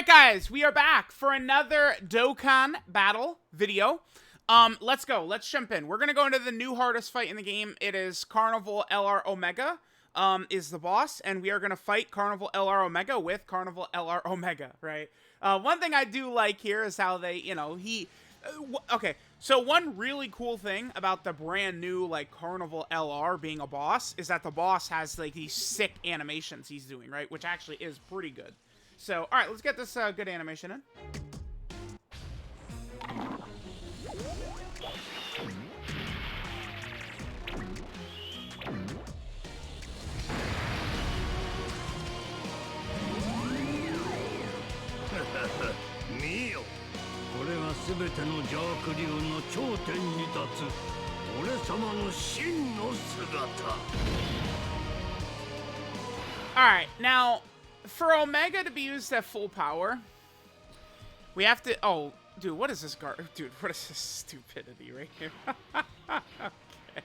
Alright guys, we are back for another Dokkan battle video. Let's go. Let's jump in. We're gonna go into the new hardest fight in the game. It is Carnival LR Omega, is the boss, and we are gonna fight Carnival LR Omega with Carnival LR Omega, right? One thing I do like here is how they, okay, so one really cool thing about the brand new, like, Carnival LR being a boss is that the boss has, like, these sick animations he's doing, right? Which actually is pretty good. So, alright, let's get this good animation in. Alright, now, for Omega to be used at full power, we have to... Oh, dude, what is this Dude, what is this stupidity right here? Okay.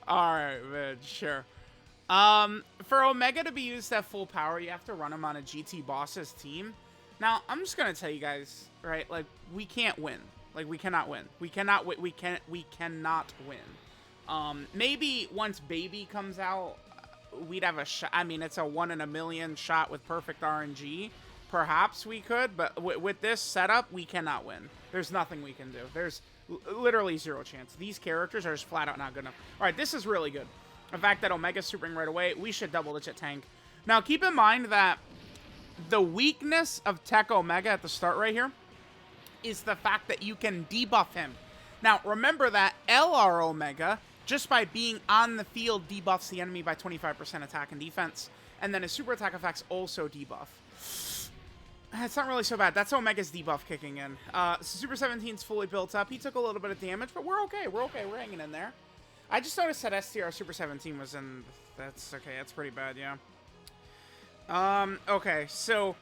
Alright, man, sure. For Omega to be used at full power, you have to run him on a GT Boss's team. Now, I'm just gonna tell you guys, right, like, we can't win. Like, we cannot win. We cannot win. We cannot win. Maybe once Baby comes out, we'd have a shot. I mean, it's a 1 in a million shot with perfect RNG. Perhaps we could, but with this setup, we cannot win. There's nothing we can do. There's literally zero chance. These characters are just flat out not good enough. All right, this is really good. The fact that Omega's supering right away, we should double-digit tank. Now, keep in mind that the weakness of Tech Omega at the start right here is the fact that you can debuff him. Now, remember that LR Omega, just by being on the field, debuffs the enemy by 25% attack and defense. And then his super attack effects also debuff. It's not really so bad. That's Omega's debuff kicking in. So Super 17's fully built up. He took a little bit of damage, but we're okay. We're okay. We're hanging in there. I just noticed that STR Super 17 was in... That's okay. That's pretty bad, yeah. Okay. So,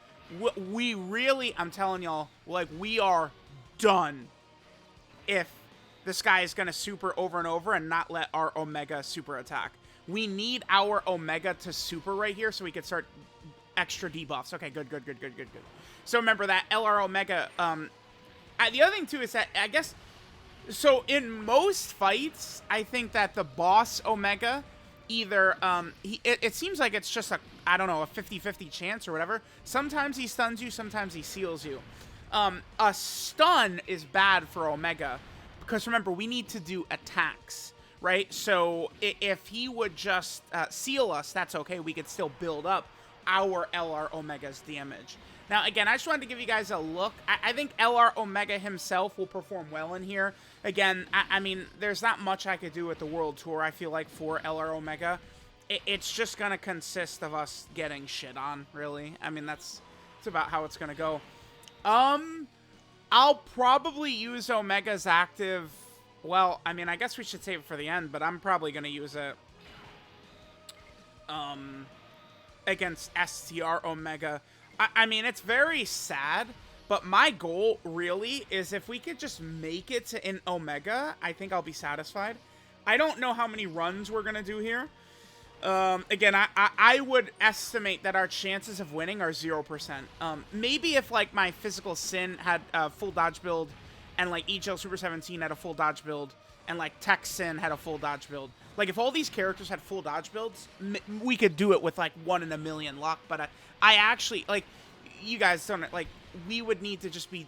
we really... I'm telling y'all, like, we are done if this guy is going to super over and over and not let our Omega super attack. We need our Omega to super right here so we can start extra debuffs. Okay, good. So remember that LR Omega, the other thing too is that, I guess, so in most fights, I think that the boss Omega, either, it seems like it's just a, I don't know, a 50-50 chance or whatever. Sometimes he stuns you, sometimes he seals you. A stun is bad for Omega, because remember, we need to do attacks, right? So if he would just seal us, that's okay. We could still build up our LR Omega's damage. Now, again, I just wanted to give you guys a look. I think LR Omega himself will perform well in here. Again, I mean, there's not much I could do with the World Tour, I feel like, for LR Omega. It's just going to consist of us getting shit on, really. I mean, that's about how it's going to go. I'll probably use Omega's active... Well, I mean, I guess we should save it for the end, but I'm probably going to use it against STR Omega. I mean, it's very sad, but my goal, really, is if we could just make it to in Omega, I think I'll be satisfied. I don't know how many runs we're going to do here. Again, I would estimate that our chances of winning are 0%. Maybe if, like, my Physical Sin had a full dodge build, and, like, EGL Super 17 had a full dodge build, and, like, Tech Sin had a full dodge build. Like, if all these characters had full dodge builds, we could do it with, like, 1 in a million luck. But I actually, like, you guys don't, like, we would need to just be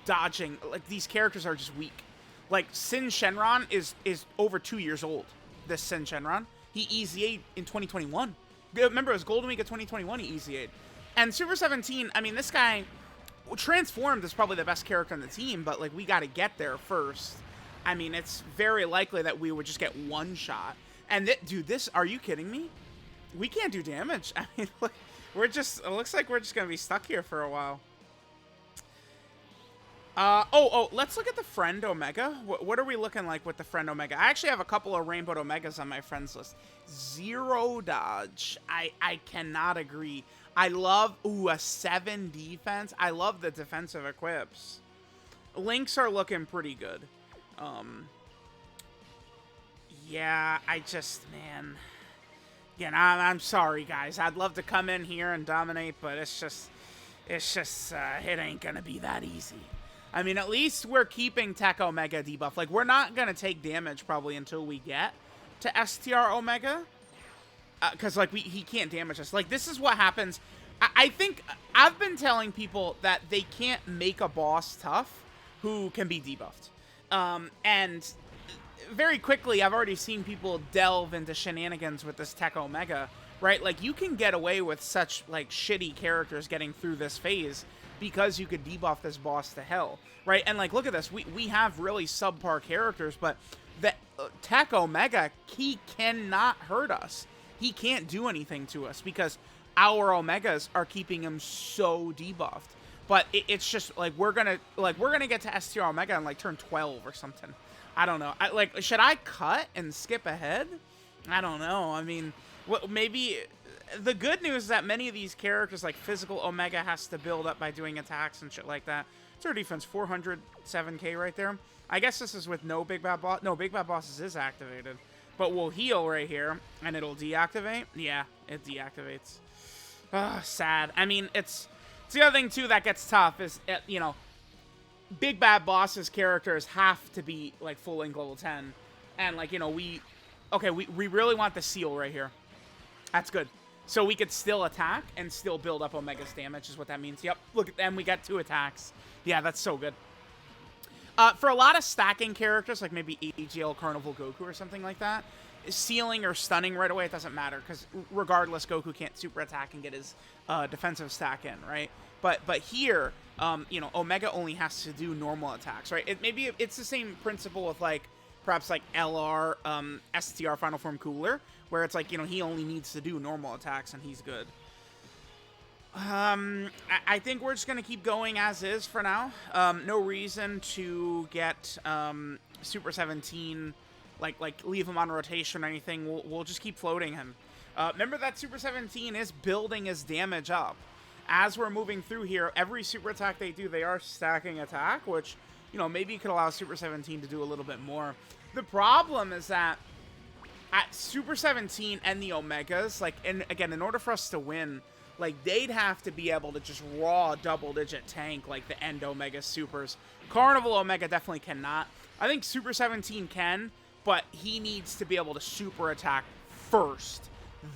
dodging. Like, these characters are just weak. Like, Sin Shenron is over 2 years old, this Sin Shenron. He EZA'd in 2021. Remember, it was Golden Week of 2021 he EZA'd. And Super 17, I mean, this guy... Transformed is probably the best character on the team, but, like, we got to get there first. I mean, it's very likely that we would just get one shot. And, dude, this, are you kidding me? We can't do damage. I mean, like, we're just, it looks like we're just going to be stuck here for a while. Let's look at the friend Omega. What are we looking like with the friend Omega? I actually have a couple of Rainbow Omegas on my friends list. 0 dodge. I cannot agree. I love, a 7 defense. I love the defensive equips. Links are looking pretty good. Yeah, I just, man. Again, I'm sorry, guys. I'd love to come in here and dominate, but it's just... It's just, it ain't gonna be that easy. I mean, at least we're keeping Tech Omega debuff. Like, we're not gonna take damage probably until we get to STR Omega. Because, like, he can't damage us. Like, this is what happens. I think I've been telling people that they can't make a boss tough who can be debuffed. And very quickly, I've already seen people delve into shenanigans with this Tech Omega, right? Like, you can get away with such, like, shitty characters getting through this phase because you could debuff this boss to hell, right? And, like, look at this. We have really subpar characters, but the Tech Omega, he cannot hurt us. He can't do anything to us because our Omegas are keeping him so debuffed. But it's just, like, we're gonna get to STR Omega on, like, turn 12 or something. I don't know. Should I cut and skip ahead? I don't know. I mean, maybe the good news is that many of these characters, like Physical Omega, has to build up by doing attacks and shit like that. It's our defense, 407k right there. I guess this is with no Big Bad Boss. No, Big Bad Bosses is activated. But we'll heal right here, and it'll deactivate. Yeah, it deactivates. Sad. I mean, it's the other thing, too, that gets tough is, you know, Big Bad Boss's characters have to be, like, full link level 10. And, like, you know, we really want the seal right here. That's good. So we could still attack and still build up Omega's damage is what that means. Yep, look at them. We got 2 attacks. Yeah, that's so good. For a lot of stacking characters, like maybe AGL, Carnival, Goku, or something like that, sealing or stunning right away, it doesn't matter, because regardless, Goku can't super attack and get his defensive stack in, right? But here, you know, Omega only has to do normal attacks, right? Maybe it's the same principle with, like, perhaps, like, LR, STR, Final Form Cooler, where it's like, you know, he only needs to do normal attacks and he's good. I think we're just going to keep going as is for now. No reason to get Super 17, like leave him on rotation or anything. We'll just keep floating him. Remember that Super 17 is building his damage up. As we're moving through here, every super attack they do, they are stacking attack, which, you know, maybe could allow Super 17 to do a little bit more. The problem is that at Super 17 and the Omegas, like, and again, in order for us to win, like, they'd have to be able to just raw double-digit tank, like, the end Omega Supers. Carnival Omega definitely cannot. I think Super 17 can, but he needs to be able to super attack first.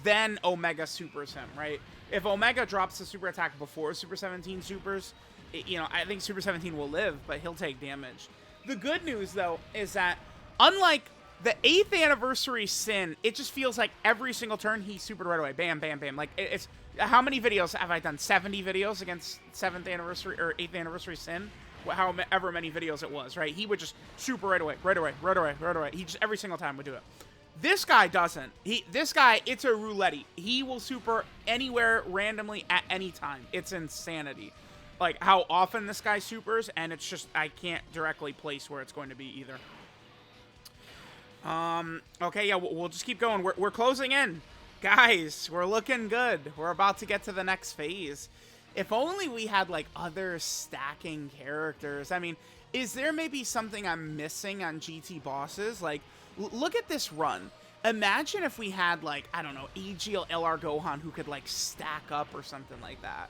Then Omega supers him, right? If Omega drops the super attack before Super 17 supers, you know, I think Super 17 will live, but he'll take damage. The good news, though, is that unlike the 8th anniversary Sin, it just feels like every single turn he supered right away. Bam, bam, bam. Like, it's... How many videos have I done? 70 videos against 7th anniversary or 8th anniversary Sin? However many videos it was, right? He would just super right away, right away, right away, right away. He just every single time would do it. This guy doesn't. This guy, it's a roulette. He will super anywhere randomly at any time. It's insanity. Like, how often this guy supers, and it's just, I can't directly place where it's going to be either. Okay, yeah, we'll just keep going. We're closing in. Guys, we're looking good. We're about to get to the next phase. If only we had, like, other stacking characters. I mean, is there maybe something I'm missing on GT bosses? Like, look at this run. Imagine if we had, like, I don't know, AGL LR Gohan who could, like, stack up or something like that.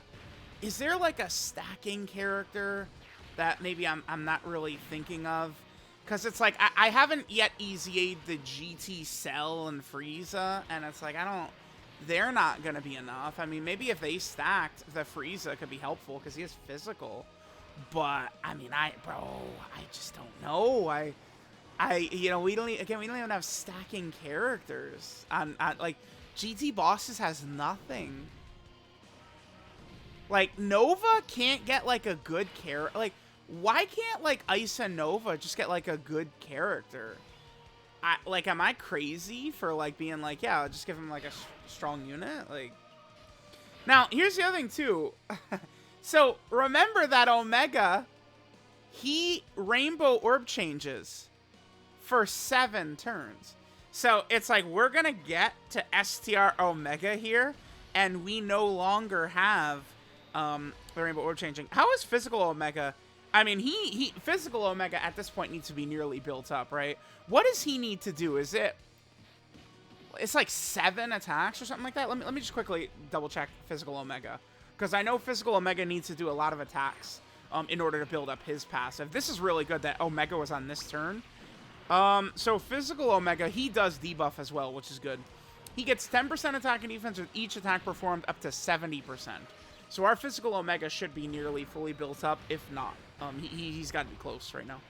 Is there, like, a stacking character that maybe I'm not really thinking of? Because it's like, I haven't yet EZA'd the GT Cell and Frieza, and it's like, they're not going to be enough. I mean, maybe if they stacked, the Frieza could be helpful, because he is physical. But, I mean, I just don't know. You know, we don't even have stacking characters. Like, GT Bosses has nothing. Like, Nova can't get, like, a good character. Like, why can't, like, Ice and Nova just get, like, a good character? Like, am I crazy for, like, being like, yeah, I'll just give him, like, a strong unit? Like, now, here's the other thing, too. So, remember that Omega, he Rainbow Orb changes for 7 turns. So, it's like, we're gonna get to STR Omega here, and we no longer have, the Rainbow Orb changing. How is Physical Omega... I mean, Physical Omega at this point needs to be nearly built up, right? What does he need to do? Is it... It's like 7 attacks or something like that? Let me just quickly double check Physical Omega. Because I know Physical Omega needs to do a lot of attacks in order to build up his passive. This is really good that Omega was on this turn. So Physical Omega, he does debuff as well, which is good. He gets 10% attack and defense with each attack performed up to 70%. So our Physical Omega should be nearly fully built up, if not. He's got to be close right now.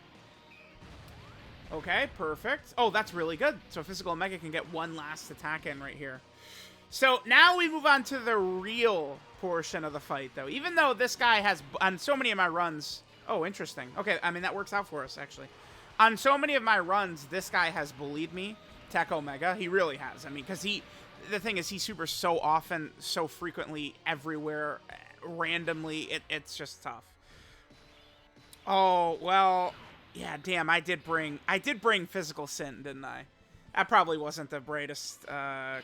Okay, perfect. Oh, that's really good. So Physical Omega can get one last attack in right here. So now we move on to the real portion of the fight, though. Even though this guy has, on so many of my runs... Oh, interesting. Okay, I mean, that works out for us, actually. On so many of my runs, this guy has bullied me, Tech Omega. He really has. I mean, because the thing is, he supers so often, so frequently, everywhere, randomly. It's just tough. Oh, well, yeah, damn, I did bring Physical Sin, didn't I? That probably wasn't the brightest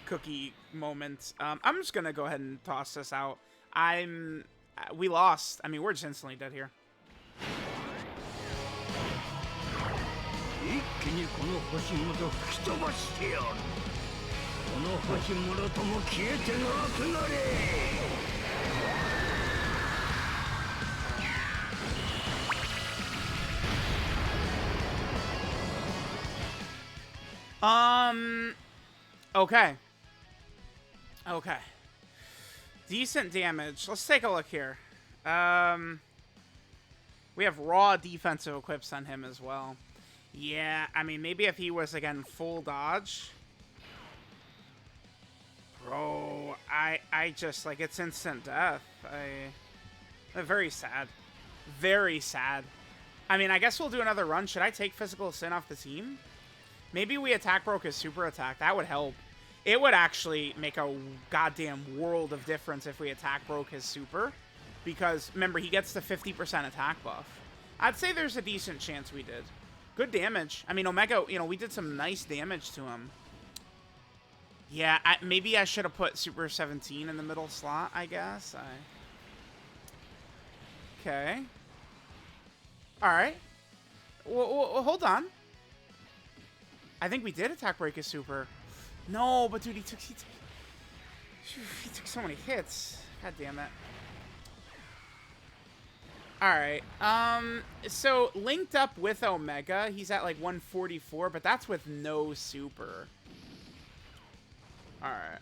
cookie moment. I'm just going to go ahead and toss this out. We lost. I mean, we're just instantly dead here. Okay. Okay. Decent damage. Let's take a look here. We have raw defensive equips on him as well. Yeah, I mean, maybe if he was, again, full dodge. Bro, I just, like, it's instant death. I'm very sad. Very sad. I mean, I guess we'll do another run. Should I take Physical Sin off the team? Maybe we attack broke his super attack. That would help. It would actually make a goddamn world of difference if we attack broke his super. Because, remember, he gets the 50% attack buff. I'd say there's a decent chance we did. Good damage. I mean, Omega, you know, we did some nice damage to him. Yeah, maybe I should have put Super 17 in the middle slot, I guess. Okay. Alright. Well, hold on. I think we did attack break his super. No, but dude, he took so many hits. God damn it. Alright, so linked up with Omega, he's at like 144, but that's with no super. Alright.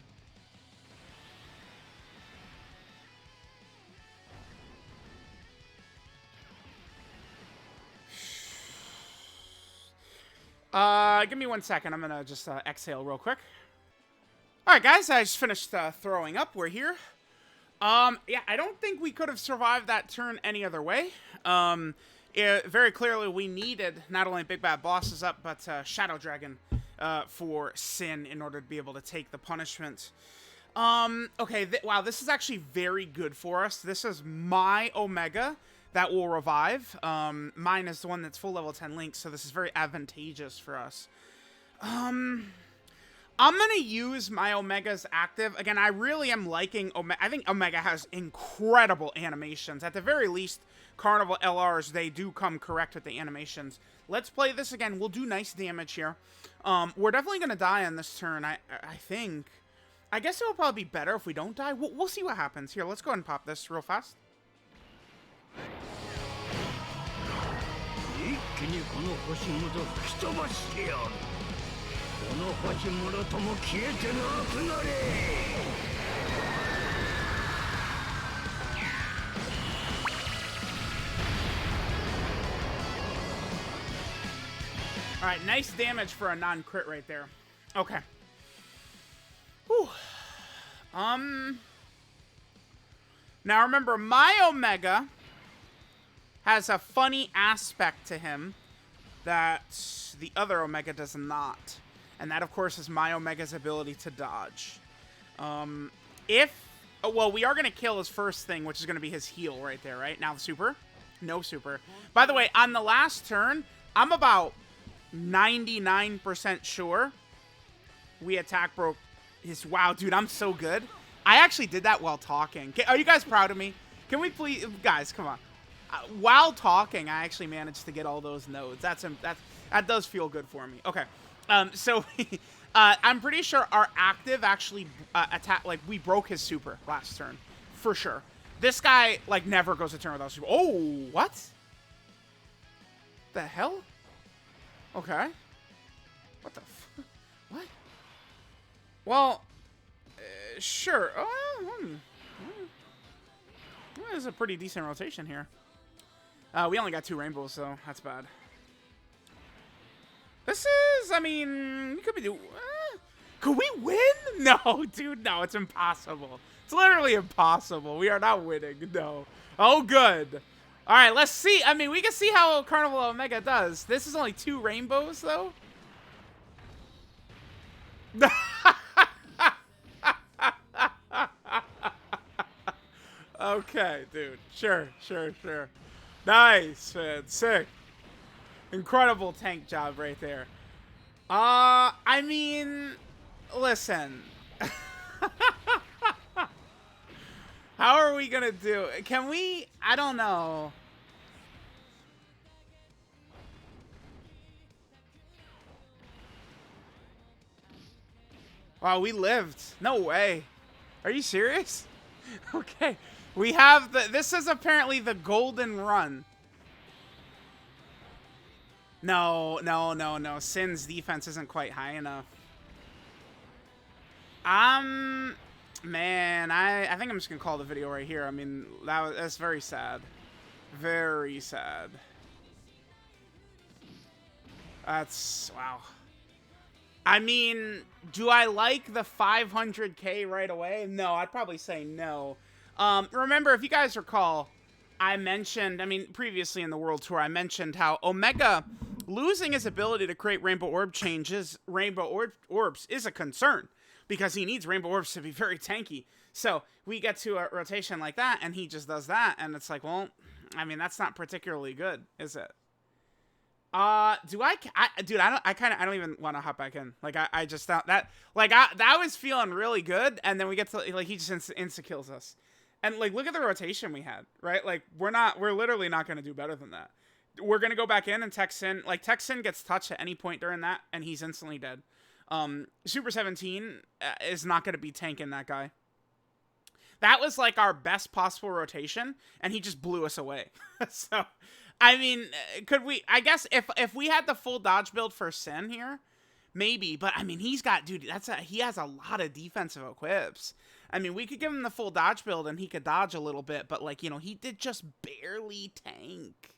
Give me 1 second, I'm gonna just exhale real quick. Alright guys, I just finished throwing up, we're here. Yeah, I don't think we could have survived that turn any other way. Very clearly, we needed not only Big Bad Bosses up, but Shadow Dragon for Sin in order to be able to take the punishment. Okay, wow, this is actually very good for us. This is my Omega that will revive. Mine is the one that's full level 10 links, so this is very advantageous for us. I'm going to use my Omega's active. Again, I really am liking Omega. I think Omega has incredible animations. At the very least, Carnival LRs, they do come correct with the animations. Let's play this again. We'll do nice damage here. We're definitely going to die on this turn, I think. I guess it will probably be better if we don't die. We'll see what happens. Here, let's go ahead and pop this real fast. Alright, nice damage for a non-crit right there. Okay. Whew. Now remember, my Omega has a funny aspect to him that the other Omega does not. And that, of course, is my Omega's ability to dodge. Well, we are going to kill his first thing, which is going to be his heal right there, right? Now the super? No super. By the way, on the last turn, I'm about 99% sure we attack broke his... Wow, dude, I'm so good. I actually did that while talking. Are you guys proud of me? Can we please... Guys, come on. While talking, I actually managed to get all those nodes. That does feel good for me. Okay. So I'm pretty sure our active actually attack, like, we broke his super last turn for sure. This guy, like, never goes a turn without super. Oh, what? The hell? Okay. What the f... What? Well, sure. There's a pretty decent rotation here. We only got 2 rainbows, so that's bad. This is, I mean, we could be doing... could we win? No, dude, no, it's impossible. It's literally impossible. We are not winning, no. Oh, good. All right, let's see. I mean, we can see how Carnival Omega does. This is only 2 rainbows, though. Okay, dude. Sure. Nice, man. Sick. Incredible tank job right there. I mean, listen. How are we gonna do? Can we? I don't know. Wow, we lived. No way. Are you serious? Okay. We have the... This is apparently the golden run. No. Sin's defense isn't quite high enough. Man, I think I'm just gonna call the video right here. I mean, that's very sad. Very sad. That's... Wow. I mean, do I like the 500K right away? No, I'd probably say no. Remember, if you guys recall, I mentioned, I mean, previously in the World Tour, I mentioned how Omega losing his ability to create Rainbow Orb changes, Orbs is a concern because he needs Rainbow Orbs to be very tanky. So we get to a rotation like that and he just does that. And it's like, well, I mean, that's not particularly good, is it? Dude, I don't even want to hop back in. Like, I just thought that, like, that was feeling really good. And then we get to, like, he just insta-kills us. And, like, look at the rotation we had, right? Like, we're literally not going to do better than that. We're going to go back in and Texan, like, Texan gets touched at any point during that, and he's instantly dead. Super 17 is not going to be tanking that guy. That was, like, our best possible rotation, and he just blew us away. So, I mean, could we, I guess, if we had the full dodge build for Sin here, maybe, but, I mean, he's got, dude, he has a lot of defensive equips. I mean, we could give him the full dodge build and he could dodge a little bit, but, like, you know, he did just barely tank.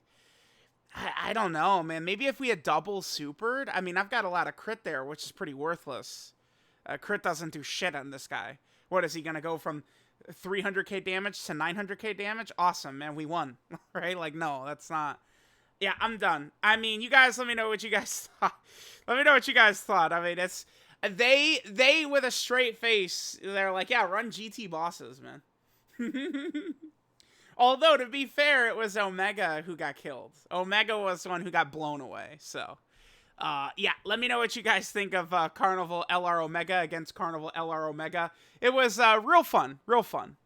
I don't know, man. Maybe if we had double supered, I mean, I've got a lot of crit there, which is pretty worthless. Crit doesn't do shit on this guy. What, is he going to go from 300k damage to 900k damage? Awesome, man. We won, right? Like, no, that's not. Yeah, I'm done. I mean, you guys, let me know what you guys thought. Let me know what you guys thought. I mean, it's... They with a straight face, they're like, yeah, run GT bosses, man. Although, to be fair, it was Omega who got killed. Omega was the one who got blown away. So, yeah, let me know what you guys think of Carnival LR Omega against Carnival LR Omega. It was real fun. Real fun.